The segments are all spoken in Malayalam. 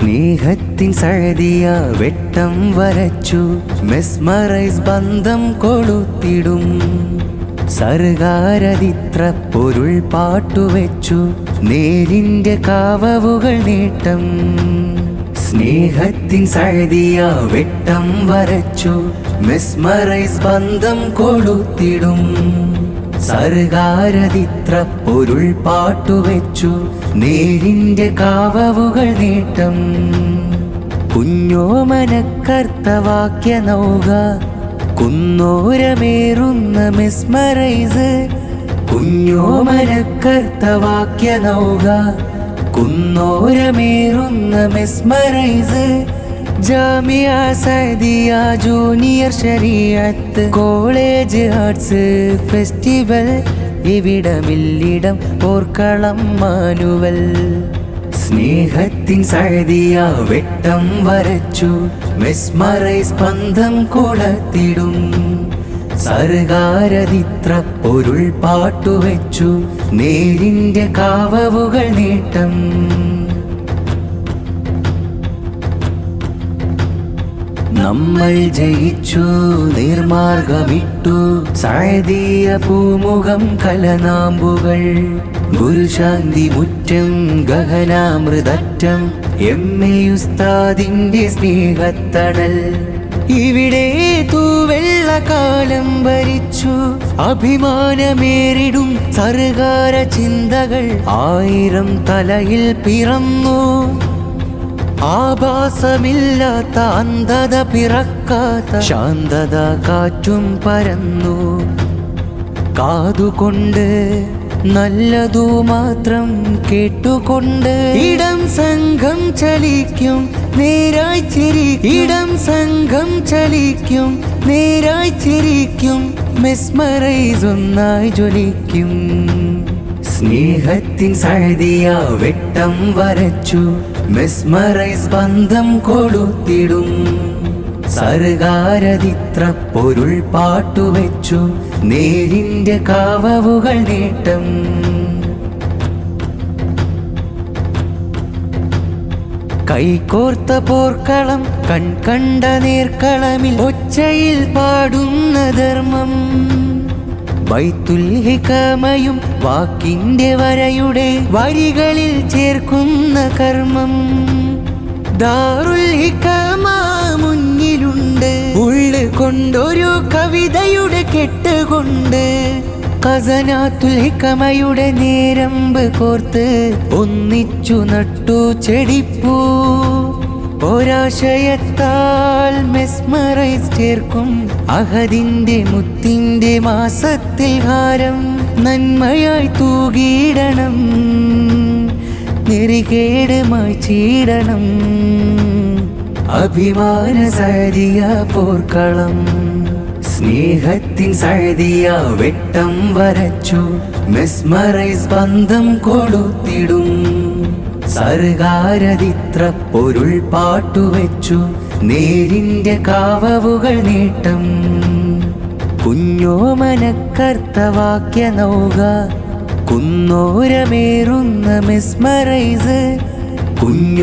സ്നേഹത്തിൻ സഴതിയ വെട്ടം വരച്ചു മെസ്മറൈസ് ബന്ധം കൊളുത്തിടും സർഗാരതിത്ര പൊരുൾ പാട്ടുവെച്ചു നേരിന്റെ കാവവുകൾ നീട്ടം സ്നേഹത്തിൻ സഴതിയ വെട്ടം വരച്ചു മെസ്മറൈസ് ബന്ധം കൊളുത്തിടും സർഗാരതിത്ര പൊരുൾ പാട്ടുവെച്ചു നേരിന്റെ കാവവുകൾ നീട്ടം കുഞ്ഞോമനക്കർത്തവാക്യ നൗക കുന്നോരമേറുന്ന മെസ്മറൈസ് കുഞ്ഞോമനക്കർത്തവാക്യ നൗക കുന്നോരമേറുന്ന mesmerise Jamia Saadiya junior Shariat college arts festival ഇവിടമില്ലിടം പോർക്കളം മാനുവൽ സ്നേഹത്തിൻ സഅദിയ വെട്ടം വരച്ചു മെസ്മറൈസ് ബന്ധം കൊളുത്തിടും സർഗാരതിത്ര പൊരുൾ പാട്ടുവെച്ചു നേരിന്റെ കാവവുകൾ നീട്ടം നമ്മൾ ജയിച്ചു നിർമാർഗമിട്ടു സഅദിയ പൂമുഖം കലനാമ്പുകൾ ഗുരുശാന്തി മുറ്റം ഗഹനാമൃതറ്റം എം.എ. ഉസ്താദിന്റെ സ്നേഹത്തണൽ ഇവിടെ തൂവെള്ളക്കാലം ഭരിച്ചു അഭിമാനമേറിടും സർഗാര ചിന്തകൾ 1000 തലയിൽ പിറന്നു ആഭാസമില്ലാത്ത അന്ധത പിറക്കാത്ത ശാന്തത കാറ്റും പരന്നു കാതുകൊണ്ട് നല്ലതു മാത്രം കേട്ടുകൊണ്ട് ഇടം സംഘം ചലിക്കും നേരായി ചിരിക്കും ഇടം സംഘം ചലിക്കും നേരായി ചിരിക്കും മെസ്മറൈസ് ഒന്നായി ജ്വലിക്കും സ്നേഹത്തിൻ സഅദിയ വെട്ടം വരച്ചു മെസ്മറൈസ് ബന്ധം കൊളുത്തിടും സർഗാരതിത്ര പൊരുൾ പാട്ടുവെച്ചു നേരിന്റെ കാവവുകൾ നീട്ടം കൈകോർത്ത പോർക്കളം കണ്ട നേർക്കളമിൽ ഒച്ചയിൽ പാടുന്ന ധർമ്മം ബൈത്തുൽ ഹികമയും വാക്കിന്റെ വരയുടെ വരികളിൽ ചേർക്കുന്ന കർമ്മം ദാറുൽ ഹികമ മുന്നിലുണ്ട് ഉള്ളു കൊണ്ടൊരു കവിതയുടെ കെട്ടുകൊണ്ട് ഖസനാത്തുൽ ഹികമയുടെ നേരമ്പ് കോർത്ത് ഒന്നിച്ചു നട്ടു ചെടിപ്പൂ ഒരാശയത്താൽ മെസ്മറൈസ് ചേർക്കും അഹദിന്റെ മുത്തിന്റെ മാസത്തിൽ ഹാരം നന്മയായി തൂകിയിടണം നെറികേടുമായി ചീടണം അഭിമാന സഅദിയ പോർക്കളം സ്നേഹത്തിൻ സഅദിയ വെട്ടം വരച്ചു മെസ്മറൈസ് ബന്ധം കൊളുത്തിടും സർഗാരതിത്ര പൊരുൾ പാട്ടുവെച്ചു നേരിന്റെ കാവവുകൾ നീട്ടം കുഞ്ഞോമനക്കർത്തവാക്യ നൗക കുന്നോരമേറുന്ന മെസ്മറൈസ് കുഞ്ഞോമനക്കർത്തവാക്യ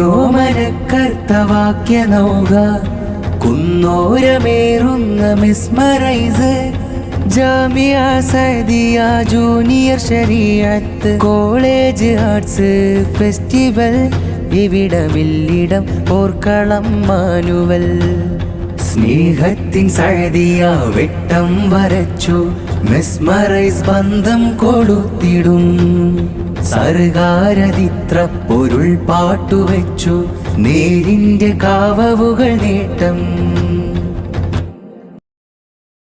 നൗക കുന്നോരമേറുന്ന mesmerise Jamia Saadiya junior Shariat college arts festival ഇവിടമില്ലിടം പോർക്കളം മാനുവൽ സ്നേഹത്തിൻ സഅദിയ വെട്ടം വരച്ചു മെസ്മറൈസ് ബന്ധം കൊളുത്തിടും സർഗാരതിത്ര പൊരുൾ പാട്ടുവെച്ചു നേരിന്റെ കാവവുകൾ നീട്ടം